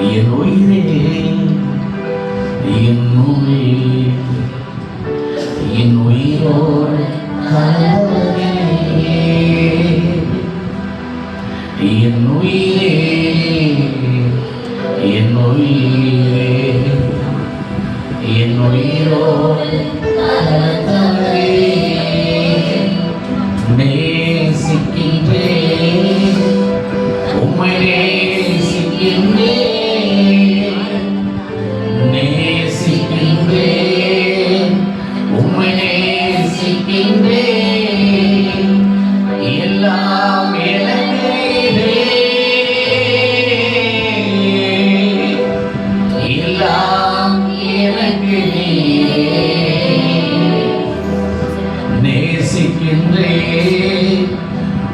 என் உயிரே என் உயிரே என் உயிரோடு கலந்தவரே என் உயிரே என் உயிரே என் உயிரோடு கலந்தவரே நேசிக்கின்றேன் உம்மை நேசிக்கின்றேன் உம்மை நேசிக்கின்றேன் எல்லாம் எனக்கு எல்லாம் எனக்கு நேசிக்கின்றேன்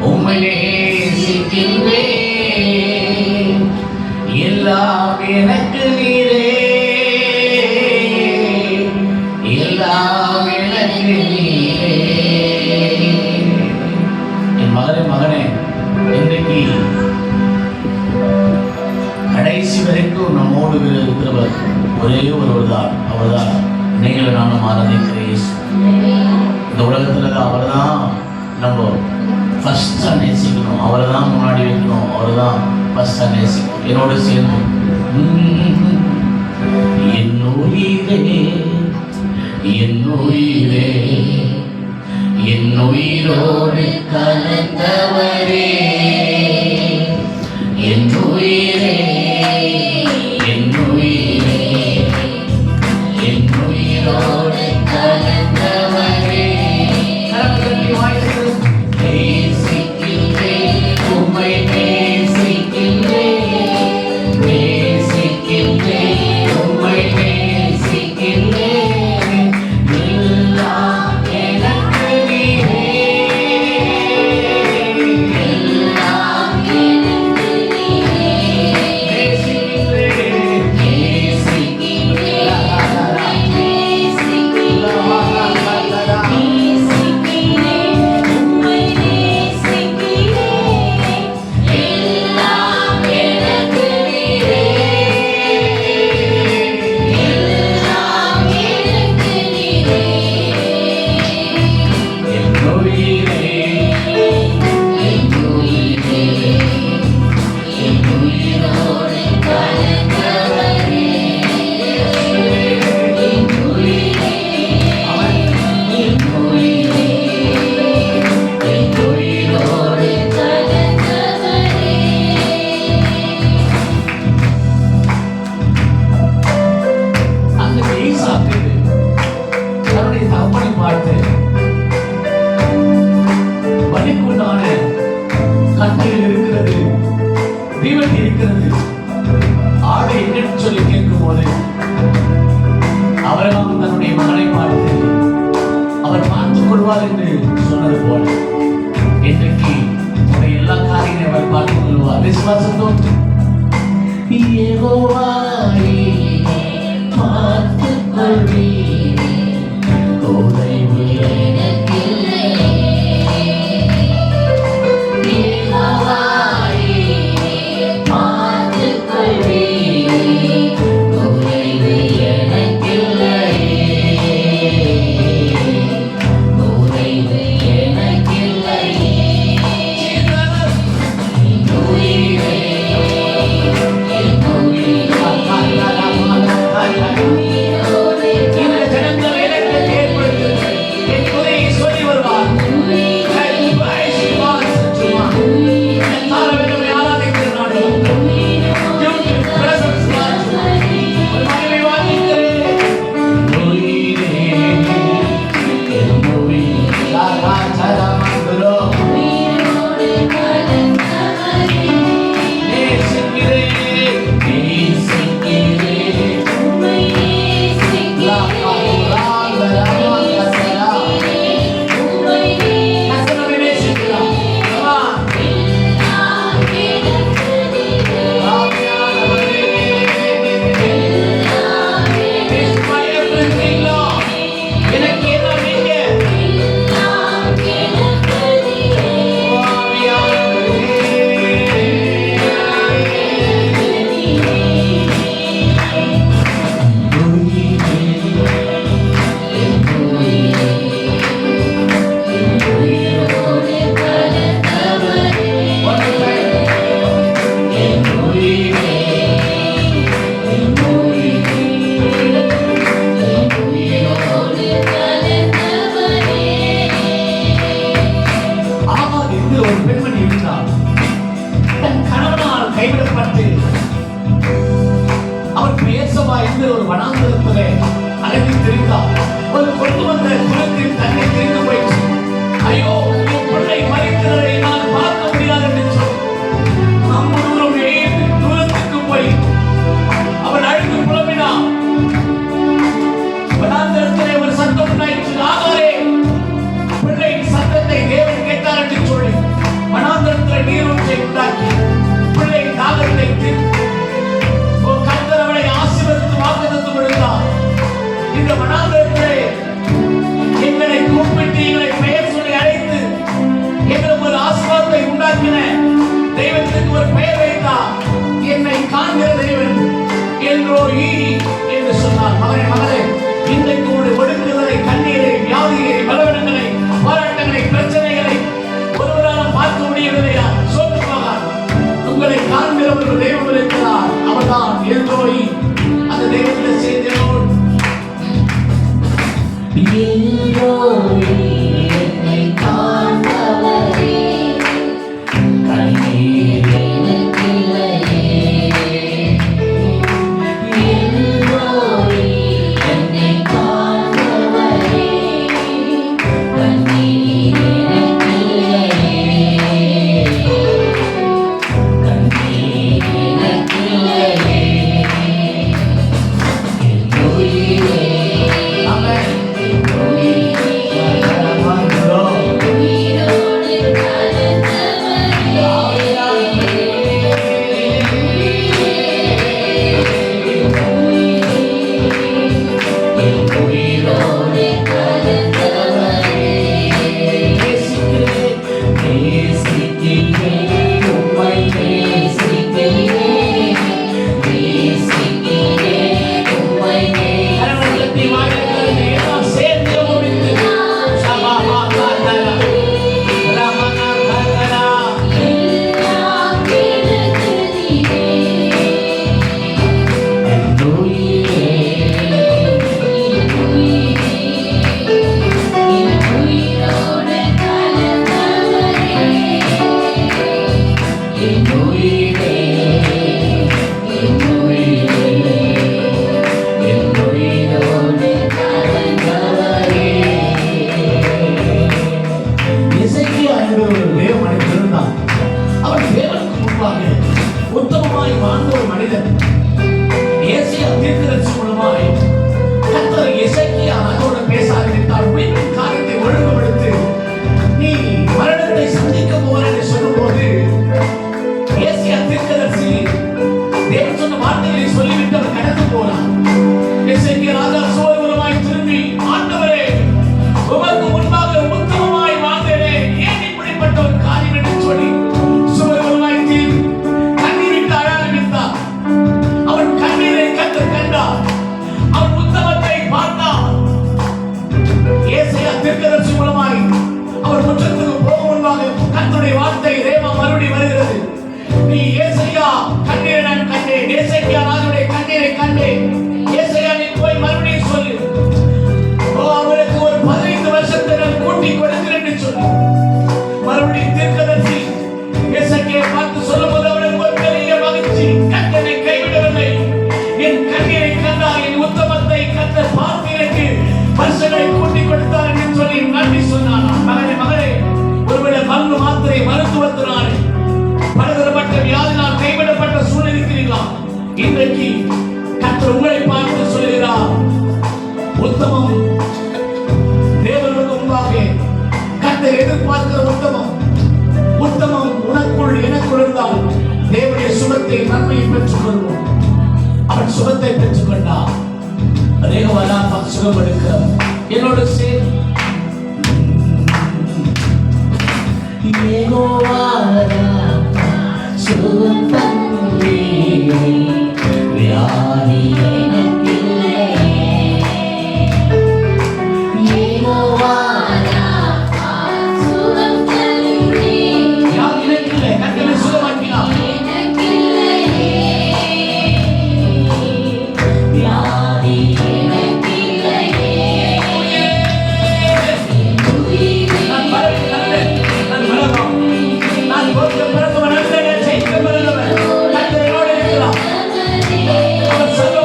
உம்மை நேசிக்கின்றேன் எல்லாம் எனக்கு நீரே எல்லாம் எனக்கு நீரே. என் மகனே இன்றைக்கு கடைசி வரைக்கும் நம்மோடு இருக்கிறவர் ஒரே ஒருவர் தான். அவர்தான் நீங்கள் நானும் ஆராதிக்கிற இயேசு. இந்த உலகத்துல அவர் தான் நம்ம ஃபர்ஸ்டா நேசிக்கணும், அவரை தான் முன்னாடி வைக்கணும், அவர் தான் ஃபர்ஸ்டா நேசிக்கணும். என்னோட சேர்ந்து என் உயிரே என் உயிரே என் உயிரோடு கலந்தவரே என் உயிரே என் உயிரே என் உயிரோடு கலந்தவரே நேசிக்கின்றேன் உம்மை நேசிக்கின்றேன் நேசிக்கின்றேன் உம்மை நேசிக்கின்றேன் எல்லாம் எனக்கு நீரே எல்லாம் எனக்கு நீரே நேசிக்கின்றேன் நேசிக்கின்றேன் என்று சொன்னது போல இன்றைக்கு உடைய எல்லா காரியங்களையும் அவர் பார்த்துக் கொள்வார். விசுவாசத்தோடு யெகோவாயே பார்த்துக் கொள்வீர் உதவி எனக்கில்லை யெகோவாயே பார்த்துக் கொள்வீர் உதவி எனக்கில்லை உயிரே வனாந்தரத்திலே அலைந்து திரிந்தார். ஒரு கொண்டு வந்த குளத்தில் தண்ணீர் தீர்ந்து போயிற்று. ஐயோ, என் பிள்ளை மரிக்கிறதை நான் பார்க்க முடியாது என்று சொல்லி தூரத்துக்கு போய் அவன் அழுது புலம்பினான். வனாந்தரத்திலே ஒரு சத்தம் உண்டாயிற்று. ஆகாரே, பிள்ளையின் சத்தத்தை தேவன் கேட்டார் என்று சொல்லி வனாந்தரத்திலே நீரூற்றை உண்டாக்கி பிள்ளையின் தாகத்தை தீர்த்து கர்த்தர் அவளை ஆசீர்வதித்து வாக்குத்தத்தம் கொடுத்தார். இந்த வனாந்தரத்திலே எங்களை கூப்பிட்டு எங்களை பெயர் சொல்லி அழைத்து எங்களுக்கு ஒரு ஆசீர்வாதத்தை உண்டாக்கின தெய்வத்துக்கு ஒரு பெயர் வைத்தார். என்னை காண்கிற தெய்வன் எல்ரோயி என்று சொன்னார். மகனே, மகளே, இன்றைக்கு உங்களுடைய ஒடுக்குதலை, கண்ணீரை, வியாதியை, பலவீனங்களை, போராட்டங்களை, பிரச்சனைகளை ஒருவரால் பார்க்க முடியவில்லையா? சோற்றுமாக உங்களை காண்கிற ஒரு தெய்வம் இருக்கிறார். அவர்தான் எல்ரோயி. அந்த தெய்வத்தை சேர்ந்தோடு என்னை காண்பவரே, கண்ணீர் எனக்கில்லையே. எல்லோரி என்னை காண்பவரே, கண்ணீர் எனக்கில்லையே. கண்ணீர் எனக்கில்லையே. எல்லோரியே ஆமென். உத்தமமாய் வாழ்ந்த ஒரு மனிதன். ஏசாயா தீர்க்கதரிசி மூலமாய் கர்த்தர் எசேக்கியா அதோடு பேச ஆரம்பித்தார். வீட்டின் காரியத்தை ஒழுங்குபடுத்து, நீ மரணத்தை சந்திக்க போற என்று சொல்லும்போது ஏசாயா தீர்க்கதரிசி தேவன் சொன்ன வார்த்தைகளை சொல்லிவிட்டு அவர் கடந்து போனார். எசேக்கியா ராஜா சோர்வுமாய் திரும்பி, ஆண்டவரே, உமக்கு முன்பாக உத்தமமாய் வாழ்ந்தேனே, ஏன் இப்படிப்பட்ட ஒரு காரியம் என்று சொல்லி தீர்க்கதரிசி மூலமாய் அவர் முற்றத்துக்கு போக முன்பாக கர்த்தருடைய வார்த்தை ரேமா மறுபடி வருகிறது. நீ ஏசாயா கண்ணீரை நான் கண்டேன், ஏசேக்கியா ராஜுடைய கண்ணீரை கண்டேன். ஏசாயா, நீ போய் மறுபடியும் சொல்லு, அவருக்கு ஒரு 15 வருஷத்தை நான் கூட்டி கொடுக்கிறேன் என்று சொல்லி மறுபடியும் தீர்க்கதரிசி ஏசாக்கியை பார்த்து சொல்லும்போது அவருக்கு ஒரு பெரிய மகிழ்ச்சி. கர்த்தரை கைவிடவில்லை, என் கண்ணீரை கண்டார், என் உத்தமத்தை கர்த்தர் பார்த்து எனக்கு வருஷங்களை கூட்டி கொடுத்தார் என்று சொல்லி நன்றி சொன்னார். மகனே, மகளே, ஒருவேளை மருந்து மாத்திரை மருத்துவத்தினால் பலதரப்பட்ட வியாதினால் கைவிடப்பட்ட சூழ்நிலை இருக்கிறீர்களா? இன்றைக்கு கர்த்தர் உங்களை பார்த்து சொல்கிறார், உத்தமம் தேவனுக்கு முன்பாக கர்த்தர் எதிர்பார்க்கிற உத்தமம் உனக்குள் எனக்குள் இருந்தால் தேவனுடைய சுகத்தை நன்மையை பெற்றுக் கொள்வோம். அவன் சுகத்தை பெற்றுக் கொண்டார். சுகம் எடுக்க என்னோடு சேர்ந்து சுகம் தந்தே வியாதி சர்வ